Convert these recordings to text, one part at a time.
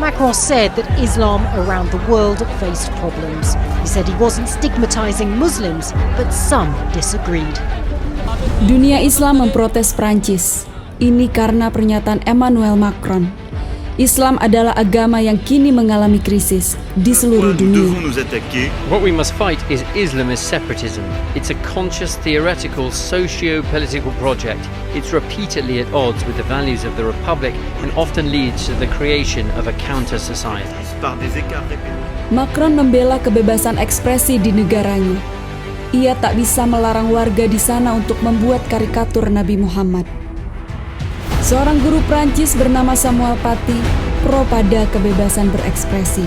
Macron said that Islam around the world faced problems. He said he wasn't stigmatizing Muslims, but some disagreed. Dunia Islam memprotes Prancis. Ini karena pernyataan Emmanuel Macron. Islam adalah agama yang kini mengalami krisis di seluruh dunia. What we must fight is Islamist separatism. It's a conscious, theoretical, socio-political project. It's repeatedly at odds with the values of the Republic and often leads to the creation of a counter-society. Macron membela kebebasan ekspresi di negaranya. Ia tak bisa melarang warga di sana untuk membuat karikatur Nabi Muhammad. Seorang guru Prancis bernama Samuel Paty pro pada kebebasan berekspresi.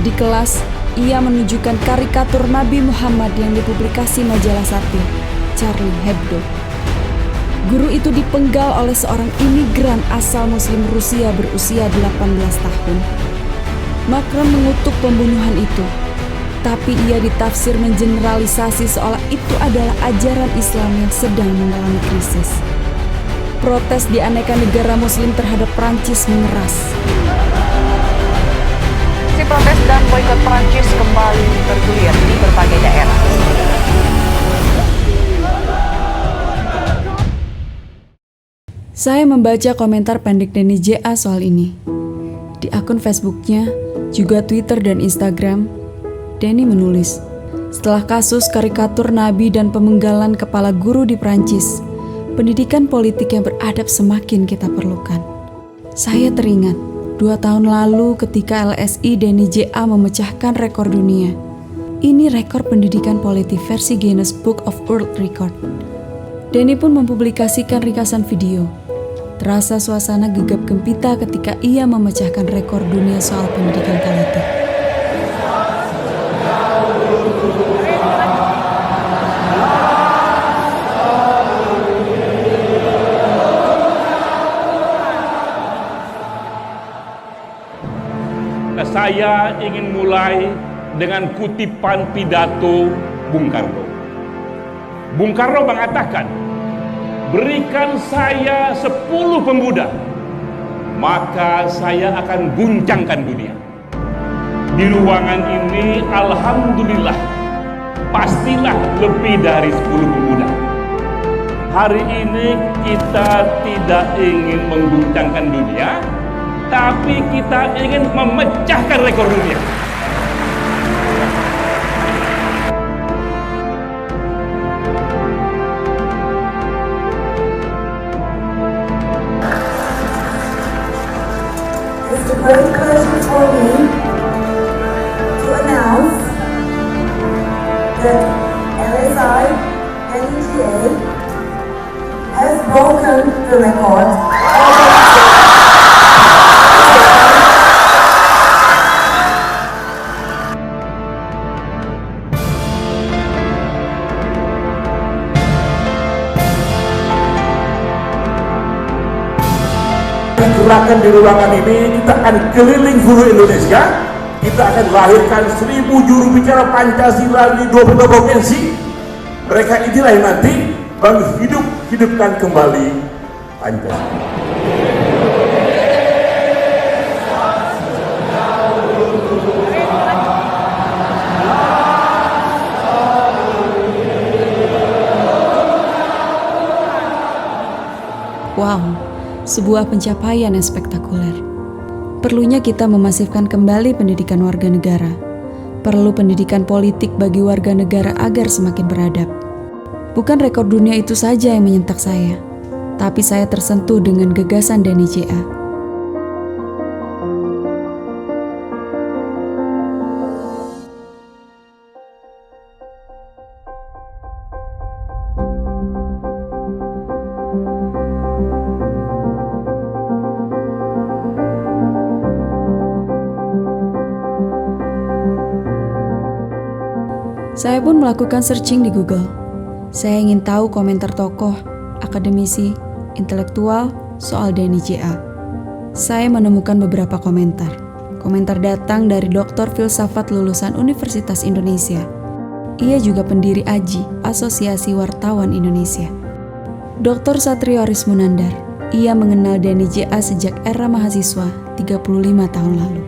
Di kelas, ia menunjukkan karikatur Nabi Muhammad yang dipublikasi majalah satir, Charlie Hebdo. Guru itu dipenggal oleh seorang imigran asal Muslim Rusia berusia 18 tahun. Macron mengutuk pembunuhan itu, tapi ia ditafsir mengeneralisasi seolah itu adalah ajaran Islam yang sedang mengalami krisis. Protes di aneka negara Muslim terhadap Prancis mengeras. Aksi protes dan boikot Prancis kembali bergulir di berbagai daerah. Saya membaca komentar pendek Denny J.A. soal ini. Di akun Facebooknya, juga Twitter dan Instagram, Denny menulis, setelah kasus karikatur Nabi dan pemenggalan kepala guru di Prancis, pendidikan politik yang beradab semakin kita perlukan. Saya teringat 2 tahun lalu ketika LSI Denny J.A. memecahkan rekor dunia. Ini rekor pendidikan politik versi Guinness Book of World Record. Denny pun mempublikasikan ringkasan video. Terasa suasana gegap gempita ketika ia memecahkan rekor dunia soal pendidikan politik. Saya ingin mulai dengan kutipan pidato Bung Karno. Bung Karno mengatakan, berikan saya 10 pemuda, maka saya akan guncangkan dunia. Di ruangan ini, alhamdulillah, pastilah lebih dari 10 pemuda. Hari ini kita tidak ingin mengguncangkan dunia, tapi kita ingin memecahkan rekor dunia. It's a great pleasure for me to announce that LSI NEGA has broken the record. Gerakan di ruangan ini, kita akan keliling seluruh Indonesia. Kita akan lahirkan 1000 juru bicara Pancasila di 22 provinsi. Mereka inilah yang nanti hidupkan kembali Pancasila. Wow, sebuah pencapaian yang spektakuler. Perlunya kita memasifkan kembali pendidikan warga negara. Perlu pendidikan politik bagi warga negara agar semakin beradab. Bukan rekor dunia itu saja yang menyentak saya, tapi saya tersentuh dengan gagasan Denny J.A. Saya pun melakukan searching di Google. Saya ingin tahu komentar tokoh, akademisi, intelektual soal Denny J.A. Saya menemukan beberapa komentar. Komentar datang dari Doktor Filsafat lulusan Universitas Indonesia. Ia juga pendiri AJI, Asosiasi Wartawan Indonesia. Dr. Satrio Arismunandar. Ia mengenal Denny J.A. sejak era mahasiswa 35 tahun lalu.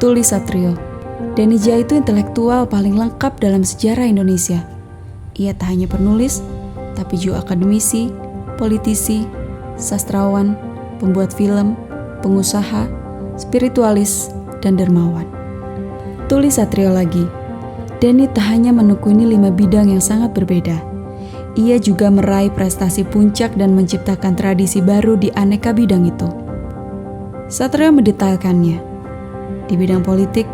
Tulis Satrio, Denny J.A. itu intelektual paling lengkap dalam sejarah Indonesia. Ia tak hanya penulis, tapi juga akademisi, politisi, sastrawan, pembuat film, pengusaha, spiritualis, dan dermawan. Tulis Satrio lagi, Denny tak hanya menekuni 5 bidang yang sangat berbeda. Ia juga meraih prestasi puncak dan menciptakan tradisi baru di aneka bidang itu. Satrio mendetailkannya. Di bidang politik,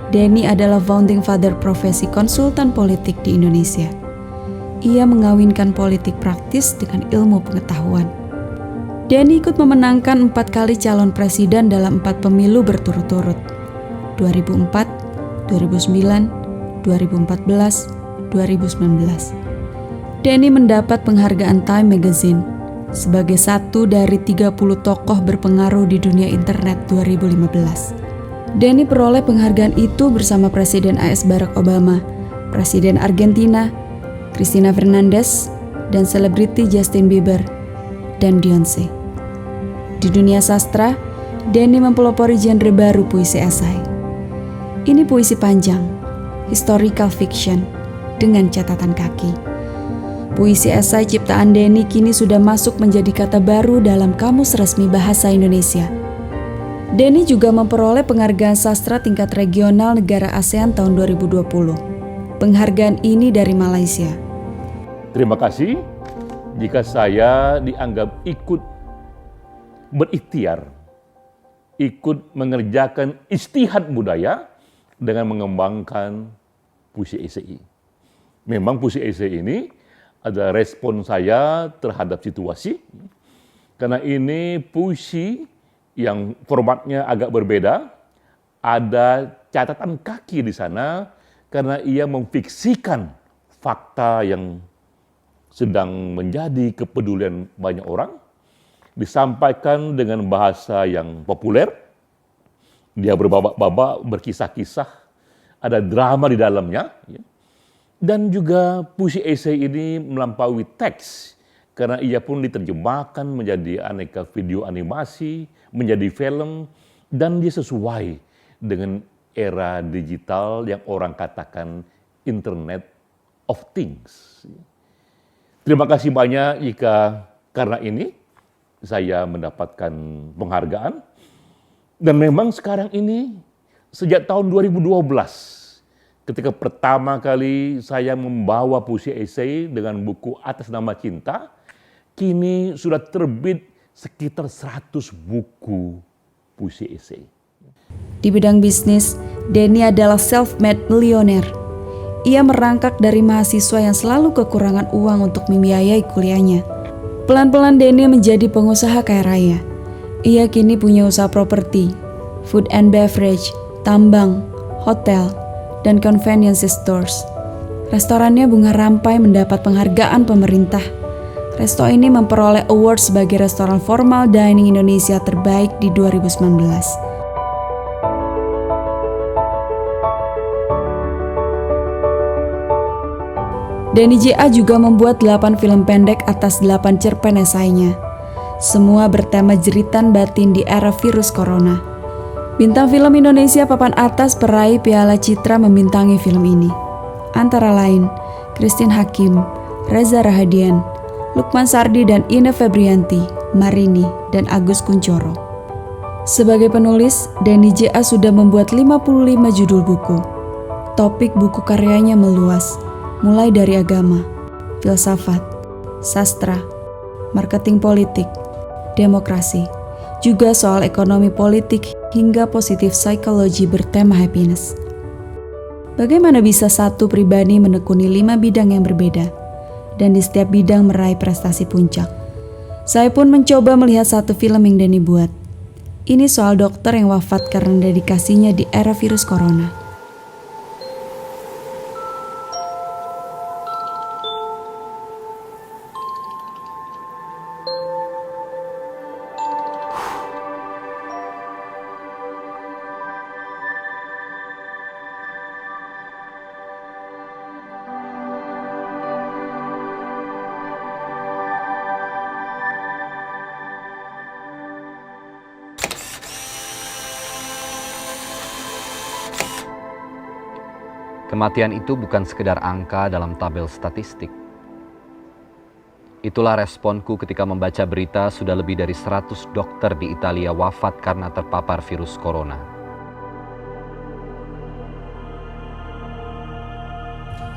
Denny adalah founding father profesi konsultan politik di Indonesia. Ia mengawinkan politik praktis dengan ilmu pengetahuan. Denny ikut memenangkan 4 kali calon presiden dalam 4 pemilu berturut-turut. 2004, 2009, 2014, 2019. Denny mendapat penghargaan Time Magazine sebagai satu dari 30 tokoh berpengaruh di dunia internet 2015. Denny peroleh penghargaan itu bersama Presiden AS Barack Obama, Presiden Argentina, Cristina Fernandez, dan selebriti Justin Bieber dan Beyonce. Di dunia sastra, Denny mempelopori genre baru puisi esai. Ini puisi panjang, historical fiction, dengan catatan kaki. Puisi esai ciptaan Denny kini sudah masuk menjadi kata baru dalam Kamus Resmi Bahasa Indonesia. Denny juga memperoleh penghargaan sastra tingkat regional negara ASEAN tahun 2020. Penghargaan ini dari Malaysia. Terima kasih jika saya dianggap ikut berikhtiar, ikut mengerjakan ijtihad budaya dengan mengembangkan puisi esai. Memang puisi esai ini ada respon saya terhadap situasi, karena ini puisi yang formatnya agak berbeda, ada catatan kaki di sana, karena ia memfiksikan fakta yang sedang menjadi kepedulian banyak orang, disampaikan dengan bahasa yang populer, dia berbabak-babak, berkisah-kisah, ada drama di dalamnya, ya. Dan juga puisi esai ini melampaui teks, karena ia pun diterjemahkan menjadi aneka video animasi, menjadi film, dan dia sesuai dengan era digital yang orang katakan Internet of Things. Terima kasih banyak jika karena ini saya mendapatkan penghargaan. Dan memang sekarang ini sejak tahun 2012, ketika pertama kali saya membawa puisi esai dengan buku Atas Nama Cinta, kini sudah terbit sekitar 100 buku puisi esai. Di bidang bisnis, Denny adalah self-made millionaire. Ia merangkak dari mahasiswa yang selalu kekurangan uang untuk membiayai kuliahnya. Pelan-pelan Denny menjadi pengusaha kaya raya. Ia kini punya usaha properti, food and beverage, tambang, hotel, dan convenience stores. Restorannya Bunga Rampai mendapat penghargaan pemerintah. Resto ini memperoleh award sebagai restoran formal dining Indonesia terbaik di 2019. Denny J.A. juga membuat 8 film pendek atas 8 cerpen esainya. Semua bertema jeritan batin di era virus corona. Bintang film Indonesia papan atas peraih Piala Citra membintangi film ini. Antara lain, Christine Hakim, Reza Rahadian, Lukman Sardi dan Ine Febrianti, Marini, dan Agus Kuncoro. Sebagai penulis, Denny J.A. sudah membuat 55 judul buku. Topik buku karyanya meluas, mulai dari agama, filsafat, sastra, marketing politik, demokrasi, juga soal ekonomi politik hingga positif psikologi bertema happiness. Bagaimana bisa satu pribadi menekuni 5 bidang yang berbeda dan di setiap bidang meraih prestasi puncak? Saya pun mencoba melihat satu film yang Denny buat. Ini soal dokter yang wafat karena dedikasinya di era virus corona. Kematian itu bukan sekedar angka dalam tabel statistik. Itulah responku ketika membaca berita sudah lebih dari 100 dokter di Italia wafat karena terpapar virus corona.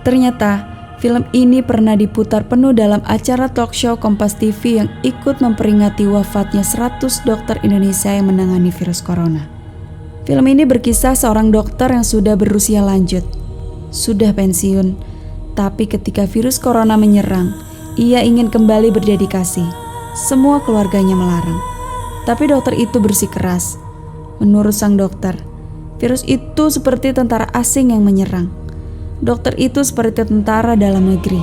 Ternyata, film ini pernah diputar penuh dalam acara talk show Kompas TV yang ikut memperingati wafatnya 100 dokter Indonesia yang menangani virus corona. Film ini berkisah seorang dokter yang sudah berusia lanjut, sudah pensiun, tapi ketika virus corona menyerang, ia ingin kembali berdedikasi. Semua keluarganya melarang, tapi dokter itu bersikeras. Menurut sang dokter, virus itu seperti tentara asing yang menyerang. Dokter itu seperti tentara dalam negeri.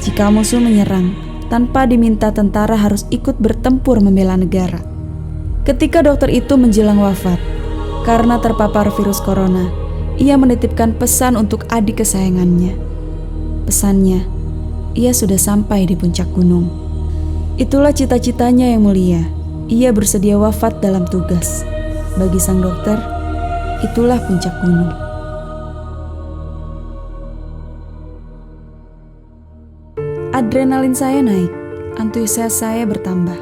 Jika musuh menyerang, tanpa diminta tentara harus ikut bertempur membela negara. Ketika dokter itu menjelang wafat, karena terpapar virus corona, ia menitipkan pesan untuk adik kesayangannya. Pesannya, ia sudah sampai di puncak gunung. Itulah cita-citanya yang mulia. Ia bersedia wafat dalam tugas. Bagi sang dokter, itulah puncak gunung. Adrenalin saya naik, antusias saya bertambah.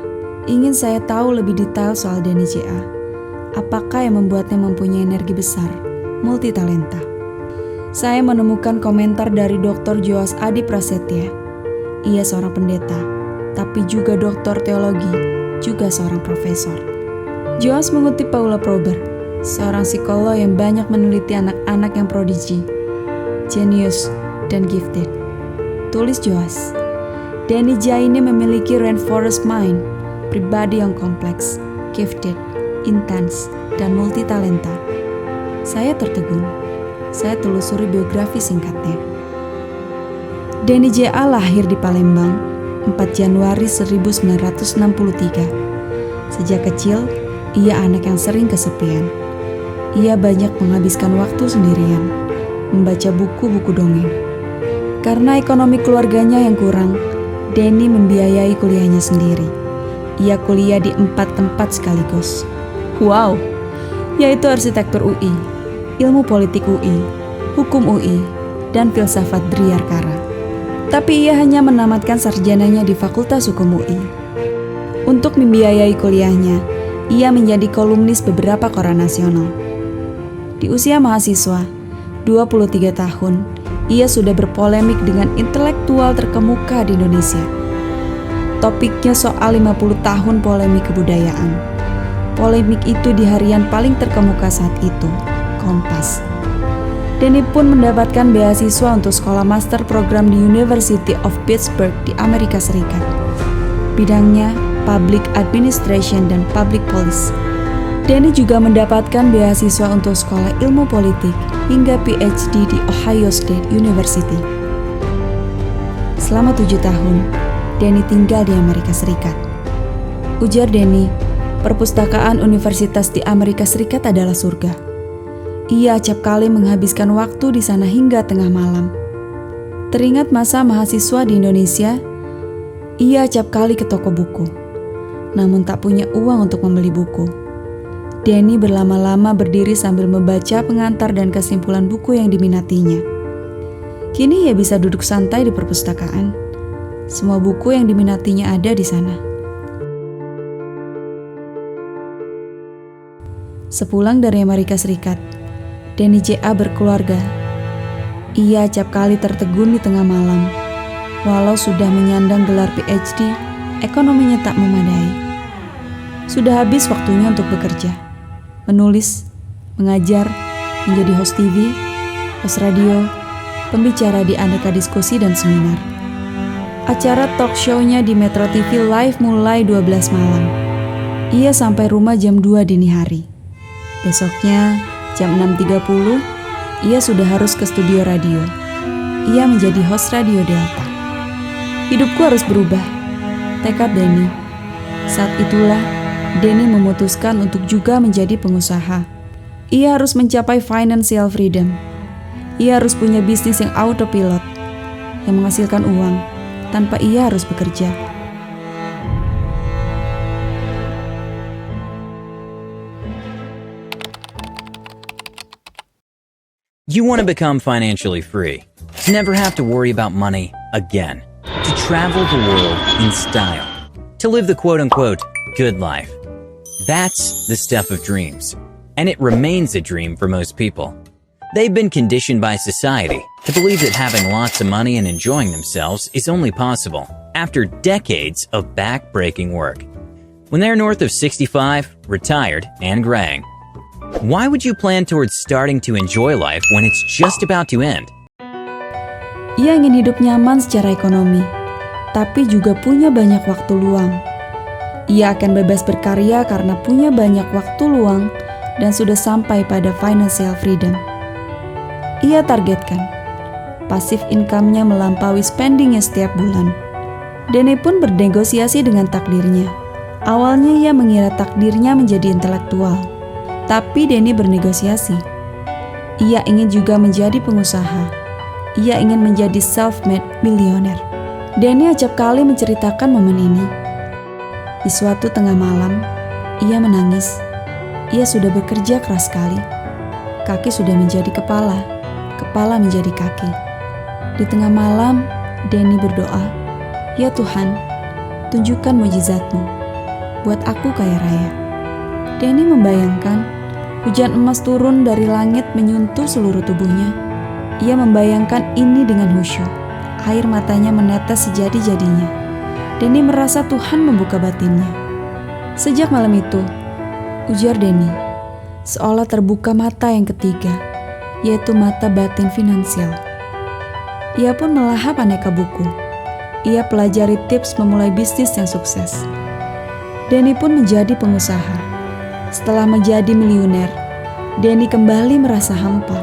Ingin saya tahu lebih detail soal Denny J.A. Apakah yang membuatnya mempunyai energi besar, multitalenta? Saya menemukan komentar dari Dr. Joas Adi Prasetya. Ia seorang pendeta, tapi juga doktor teologi, juga seorang profesor. Joas mengutip Paula Prober, seorang psikolog yang banyak meneliti anak-anak yang prodigi, genius, dan gifted. Tulis Joas, Denny J.A. ini memiliki rainforest mind, pribadi yang kompleks, gifted, intens, dan multitalenta. Saya tertegun. Saya telusuri biografi singkatnya. Denny J.A. lahir di Palembang 4 Januari 1963. Sejak kecil, ia anak yang sering kesepian. Ia banyak menghabiskan waktu sendirian, membaca buku-buku dongeng. Karena ekonomi keluarganya yang kurang, Denny membiayai kuliahnya sendiri. Ia kuliah di 4 tempat sekaligus. Wow, yaitu arsitektur UI, ilmu politik UI, hukum UI, dan filsafat Driyarkara. Tapi ia hanya menamatkan sarjananya di Fakultas Hukum UI. Untuk membiayai kuliahnya, ia menjadi kolumnis beberapa koran nasional. Di usia mahasiswa, 23 tahun, ia sudah berpolemik dengan intelektual terkemuka di Indonesia. Topiknya soal 50 tahun polemik kebudayaan. Polemik itu di harian paling terkemuka saat itu, Kompas. Denny pun mendapatkan beasiswa untuk sekolah master program di University of Pittsburgh di Amerika Serikat. Bidangnya Public Administration dan Public Policy. Denny juga mendapatkan beasiswa untuk sekolah ilmu politik hingga PhD di Ohio State University. Selama 7 tahun, Denny tinggal di Amerika Serikat. Ujar Denny, perpustakaan universitas di Amerika Serikat adalah surga. Ia acap kali menghabiskan waktu di sana hingga tengah malam. Teringat masa mahasiswa di Indonesia, ia acap kali ke toko buku, namun tak punya uang untuk membeli buku. Denny berlama-lama berdiri sambil membaca pengantar dan kesimpulan buku yang diminatinya. Kini ia bisa duduk santai di perpustakaan. Semua buku yang diminatinya ada di sana. Sepulang dari Amerika Serikat, Denny J.A. berkeluarga. Ia acap kali tertegun di tengah malam. Walau sudah menyandang gelar PhD, ekonominya tak memadai. Sudah habis waktunya untuk bekerja, menulis, mengajar, menjadi host TV, host radio, pembicara di aneka diskusi dan seminar. Acara talk show-nya di Metro TV live mulai 12 malam. Ia sampai rumah jam 2 dini hari. Besoknya, jam 6.30, ia sudah harus ke studio radio. Ia menjadi host Radio Delta. Hidupku harus berubah, tekad Denny. Saat itulah, Denny memutuskan untuk juga menjadi pengusaha. Ia harus mencapai financial freedom. Ia harus punya bisnis yang autopilot, yang menghasilkan uang tanpa ia harus bekerja. You want to become financially free, to never have to worry about money again, to travel the world in style, to live the quote-unquote good life. That's the stuff of dreams, and it remains a dream for most people. They've been conditioned by society to believe that having lots of money and enjoying themselves is only possible after decades of back-breaking work. When they're north of 65, retired, and graying, why would you plan towards starting to enjoy life when it's just about to end? Ia ingin hidup nyaman secara ekonomi, tapi juga punya banyak waktu luang. Ia akan bebas berkarya karena punya banyak waktu luang dan sudah sampai pada financial freedom. Ia targetkan pasif income-nya melampaui spending-nya setiap bulan. Danny pun bernegosiasi dengan takdirnya. Awalnya ia mengira takdirnya menjadi intelektual, tapi Danny bernegosiasi. Ia ingin juga menjadi pengusaha. Ia ingin menjadi self-made millionaire. Danny acap kali menceritakan momen ini. Di suatu tengah malam, ia menangis. Ia sudah bekerja keras sekali. Kaki sudah menjadi kepala, kepala menjadi kaki. Di tengah malam, Danny berdoa, "Ya Tuhan, tunjukkan mujizat-Mu. Buat aku kaya raya." Danny membayangkan hujan emas turun dari langit menyentuh seluruh tubuhnya. Ia membayangkan ini dengan khusyuk. Air matanya menetes sejadi-jadinya. Danny merasa Tuhan membuka batinnya. Sejak malam itu, ujar Danny, seolah terbuka mata yang ketiga, yaitu mata batin finansial. Ia pun melahap aneka buku. Ia pelajari tips memulai bisnis yang sukses. Danny pun menjadi pengusaha. Setelah menjadi miliuner, Danny kembali merasa hampa.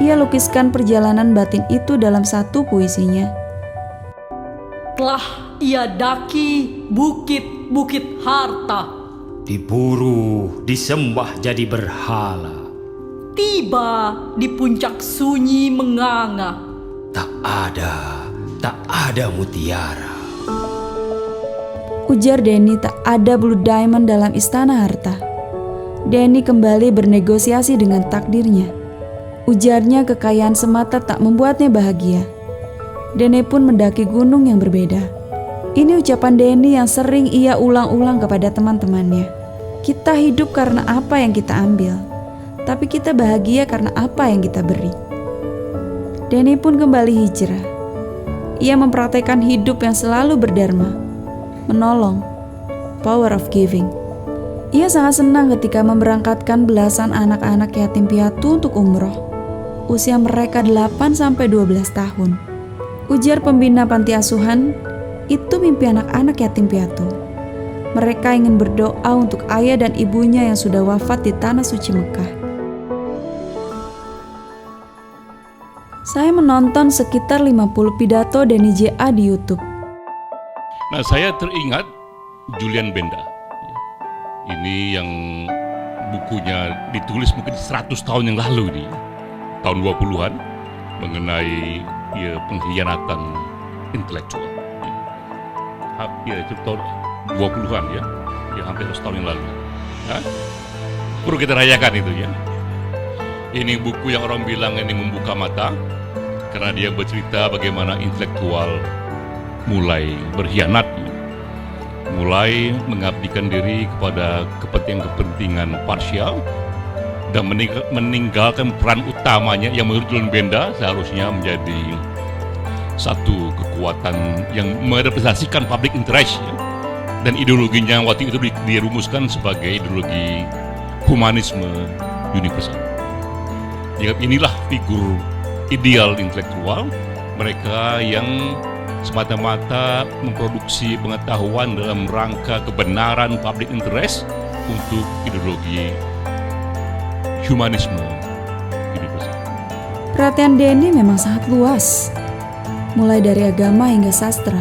Ia lukiskan perjalanan batin itu dalam satu puisinya. Telah ia daki bukit-bukit harta, diburu, disembah jadi berhala, tiba di puncak sunyi menganga. Tak ada mutiara. Ujar Danny, tak ada blue diamond dalam istana harta. Danny kembali bernegosiasi dengan takdirnya. Ujarnya kekayaan semata tak membuatnya bahagia. Danny pun mendaki gunung yang berbeda. Ini ucapan Danny yang sering ia ulang-ulang kepada teman-temannya. Kita hidup karena apa yang kita ambil, tapi kita bahagia karena apa yang kita beri. Danny pun kembali hijrah. Ia mempraktekkan hidup yang selalu berdharma, menolong, power of giving. Ia sangat senang ketika memberangkatkan belasan anak-anak yatim piatu untuk umroh. Usia mereka 8-12 tahun. Ujar pembina panti asuhan, itu mimpi anak-anak yatim piatu. Mereka ingin berdoa untuk ayah dan ibunya yang sudah wafat di tanah suci Mekah. Saya menonton sekitar 50 pidato Danny J.A. di YouTube. Nah, saya teringat Julian Benda. Ini yang bukunya ditulis mungkin 100 tahun yang lalu ini, tahun 20-an, mengenai pengkhianatan intelektual. Itu tahun 20-an ya hampir 100 tahun yang lalu. Perlu kita rayakan itu ya. Ini buku yang orang bilang ini membuka mata, karena dia bercerita bagaimana intelektual mulai berkhianat, mulai mengabdikan diri kepada kepentingan parsial dan meninggalkan peran utamanya yang menurut Julian Benda seharusnya menjadi satu kekuatan yang merepresentasikan public interest ya. Dan ideologinya waktu itu dirumuskan sebagai ideologi humanisme universal. Inilah figur ideal intelektual, mereka yang semata-mata memproduksi pengetahuan dalam rangka kebenaran public interest untuk ideologi humanisme universal. Perhatian Danny memang sangat luas, mulai dari agama hingga sastra,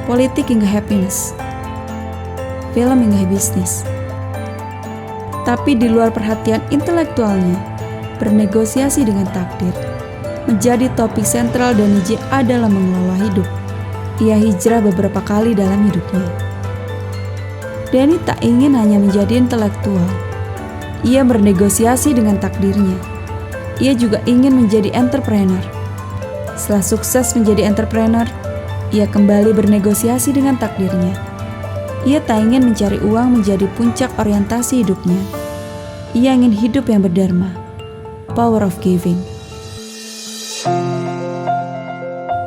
politik hingga happiness, film hingga bisnis. Tapi di luar perhatian intelektualnya, bernegosiasi dengan takdir menjadi topik sentral Danny J.A. dalam mengelola hidup. Ia hijrah beberapa kali dalam hidupnya. Danny tak ingin hanya menjadi intelektual. Ia bernegosiasi dengan takdirnya. Ia juga ingin menjadi entrepreneur. Setelah sukses menjadi entrepreneur, ia kembali bernegosiasi dengan takdirnya. Ia tak ingin mencari uang menjadi puncak orientasi hidupnya. Ia ingin hidup yang berdharma. Power of giving.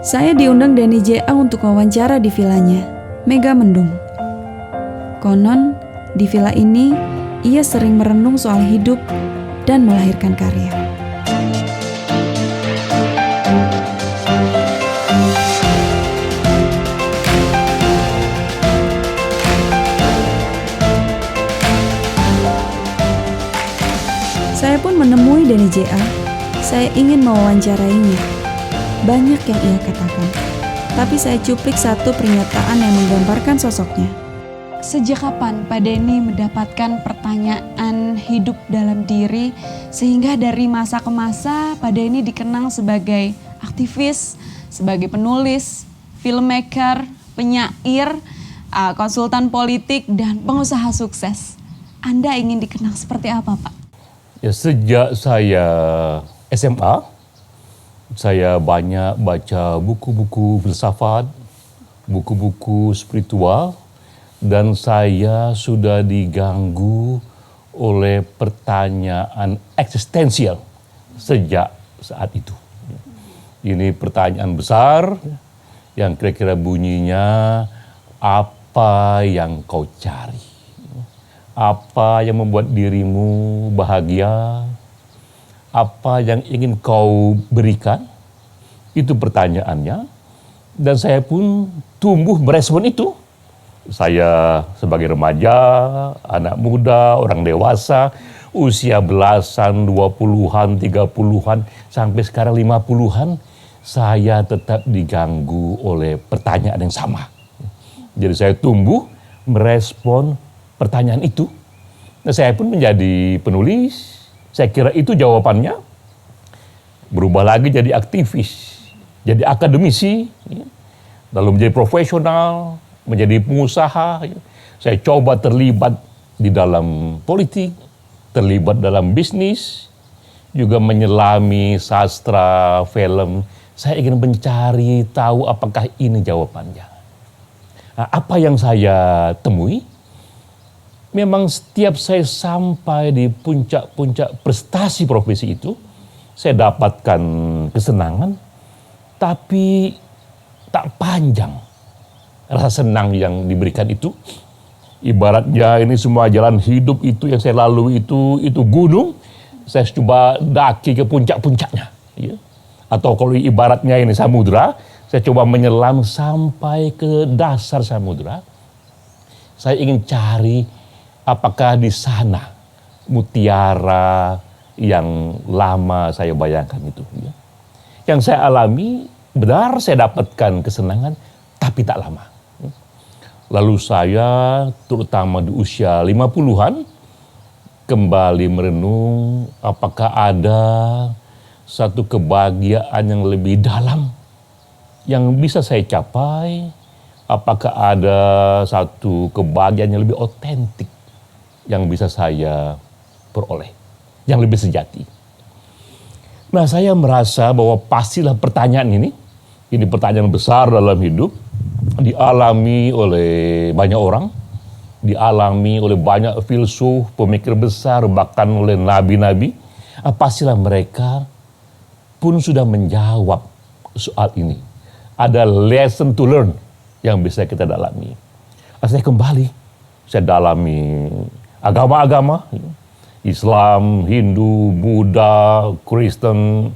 Saya diundang Denny J.A. untuk wawancara di vilanya, Mega Mendung. Konon, di villa ini, ia sering merenung soal hidup dan melahirkan karya. Saya pun menemui Denny J.A. Saya ingin mewawancarainya. Banyak yang ia katakan, tapi saya cuplik satu pernyataan yang menggambarkan sosoknya. Sejak kapan Pak Denny mendapatkan pertanyaan hidup dalam diri sehingga dari masa ke masa Pak Denny dikenang sebagai aktivis, sebagai penulis, filmmaker, penyair, konsultan politik, dan pengusaha sukses? Anda ingin dikenang seperti apa, Pak? Ya, sejak saya SMA, saya banyak baca buku-buku filsafat, buku-buku spiritual, dan saya sudah diganggu oleh pertanyaan eksistensial sejak saat itu. Ini pertanyaan besar yang kira-kira bunyinya, apa yang kau cari? Apa yang membuat dirimu bahagia? Apa yang ingin kau berikan? Itu pertanyaannya. Dan saya pun tumbuh merespon itu. Saya sebagai remaja, anak muda, orang dewasa, usia belasan, 20-an, 30-an, sampai sekarang 50-an, saya tetap diganggu oleh pertanyaan yang sama. Jadi saya tumbuh merespon pertanyaan itu. Nah, saya pun menjadi penulis. Saya kira itu jawabannya. Berubah lagi jadi aktivis, jadi akademisi, lalu menjadi profesional, menjadi pengusaha. Saya coba terlibat di dalam politik, terlibat dalam bisnis, juga menyelami sastra, film. Saya ingin mencari tahu apakah ini jawabannya. Nah, apa yang saya temui? Memang setiap saya sampai di puncak-puncak prestasi profesi itu, saya dapatkan kesenangan, tapi tak panjang rasa senang yang diberikan itu. Ibaratnya ini semua jalan hidup itu yang saya lalui itu gunung, saya coba daki ke puncak-puncaknya. Ya. Atau kalau ibaratnya ini samudra, saya coba menyelam sampai ke dasar samudra. Saya ingin cari apakah di sana mutiara yang lama saya bayangkan itu. Ya. Yang saya alami, benar saya dapatkan kesenangan, tapi tak lama. Lalu saya, terutama di usia 50-an, kembali merenung apakah ada satu kebahagiaan yang lebih dalam yang bisa saya capai, apakah ada satu kebahagiaan yang lebih otentik yang bisa saya peroleh, yang lebih sejati. Nah, saya merasa bahwa pastilah pertanyaan ini pertanyaan besar dalam hidup, dialami oleh banyak orang, dialami oleh banyak filsuf, pemikir besar, bahkan oleh nabi-nabi. Pastilah mereka pun sudah menjawab soal ini. Ada lesson to learn yang bisa kita dalami. Saya kembali, saya dalami agama-agama, Islam, Hindu, Buddha, Kristen,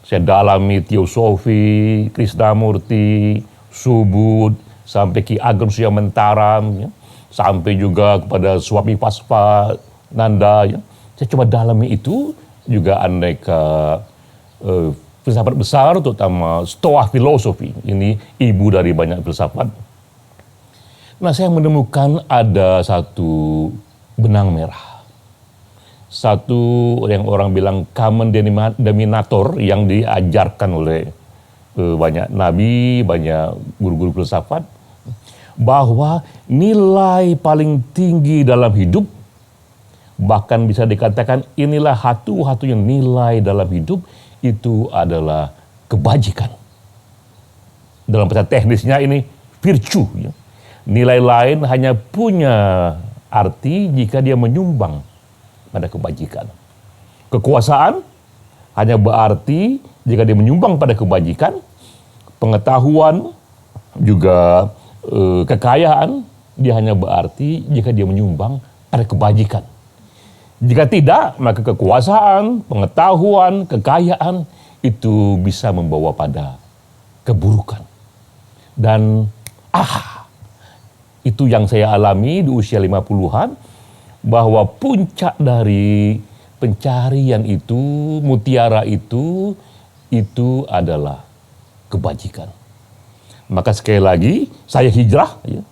saya dalami teosofi, Krishnamurti, Subud, sampai Ki Ageng Suyamentara, ya, sampai juga kepada Swami Paspa Nanda. Ya. Saya coba dalami itu, juga aneka filsafat besar, terutama Stoa filosofi. Ini ibu dari banyak filsafat. Nah, saya menemukan ada satu benang merah. Satu yang orang bilang common denominator yang diajarkan oleh banyak nabi, banyak guru-guru filsafat, bahwa nilai paling tinggi dalam hidup Bahkan bisa dikatakan inilah satu-satunya nilai dalam hidup, itu adalah kebajikan. Dalam bahasa teknisnya ini virtue. Ya. Nilai lain hanya punya arti jika dia menyumbang pada kebajikan. Kekuasaan hanya berarti jika dia menyumbang pada kebajikan. Pengetahuan juga kekayaan dia hanya berarti jika dia menyumbang pada kebajikan. Jika tidak, maka kekuasaan, pengetahuan, kekayaan itu bisa membawa pada keburukan. Dan itu yang saya alami di usia 50-an, bahwa puncak dari pencarian itu, mutiara itu adalah kebajikan. Maka sekali lagi, saya hijrah. Ya.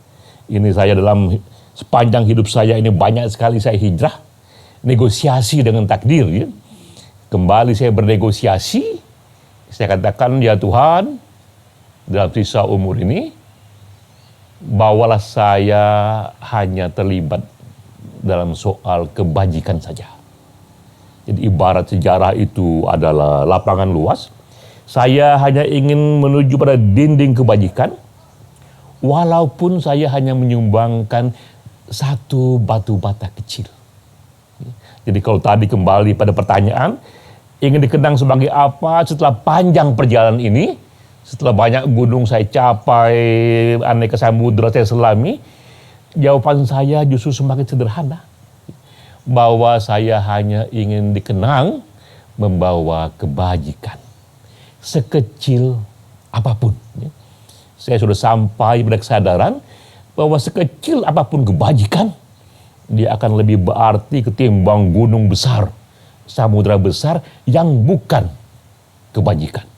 Ini saya dalam sepanjang hidup saya ini banyak sekali saya hijrah. Negosiasi dengan takdir. Ya. Kembali saya bernegosiasi. Saya katakan, ya Tuhan, dalam sisa umur ini, bawalah saya hanya terlibat dalam soal kebajikan saja. Jadi ibarat sejarah itu adalah lapangan luas. Saya hanya ingin menuju pada dinding kebajikan, walaupun saya hanya menyumbangkan satu batu bata kecil. Jadi kalau tadi kembali pada pertanyaan, ingin dikenang sebagai apa setelah panjang perjalanan ini, setelah banyak gunung saya capai, aneka samudera saya selami, jawaban saya justru semakin sederhana. Bahwa saya hanya ingin dikenang membawa kebajikan. Sekecil apapun. Saya sudah sampai pada kesadaran bahwa sekecil apapun kebajikan, dia akan lebih berarti ketimbang gunung besar, samudera besar yang bukan kebajikan.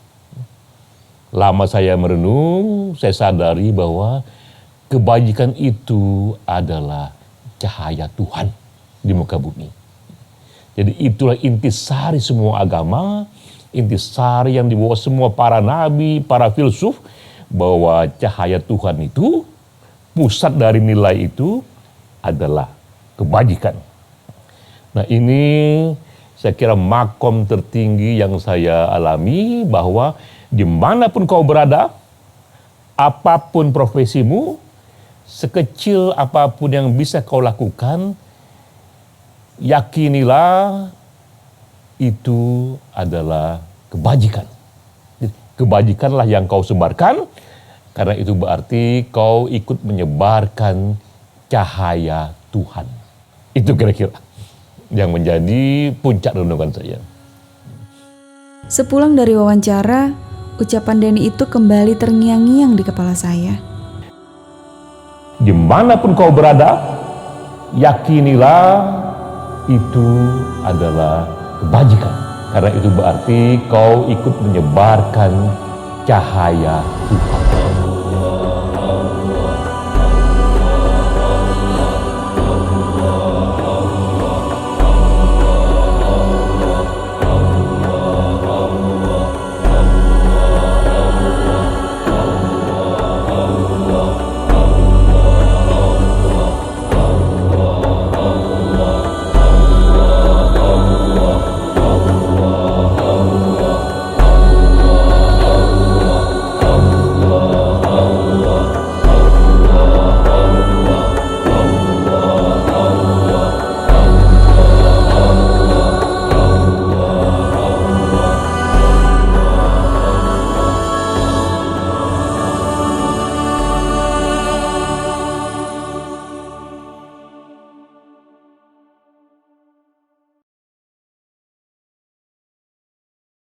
Lama saya merenung, saya sadari bahwa kebajikan itu adalah cahaya Tuhan di muka bumi. Jadi itulah intisari semua agama, intisari yang dibawa semua para nabi, para filsuf, bahwa cahaya Tuhan itu, pusat dari nilai itu adalah kebajikan. Nah ini saya kira makom tertinggi yang saya alami, bahwa dimanapun kau berada, apapun profesimu, sekecil apapun yang bisa kau lakukan, yakinilah itu adalah kebajikan. Kebajikanlah yang kau sebarkan, karena itu berarti kau ikut menyebarkan cahaya Tuhan. Itu kira-kira yang menjadi puncak renungan saya. Sepulang dari wawancara, ucapan Denny itu kembali terngiang-ngiang di kepala saya. Dimanapun kau berada, yakinilah itu adalah kebajikan. Karena itu berarti kau ikut menyebarkan cahaya Tuhan.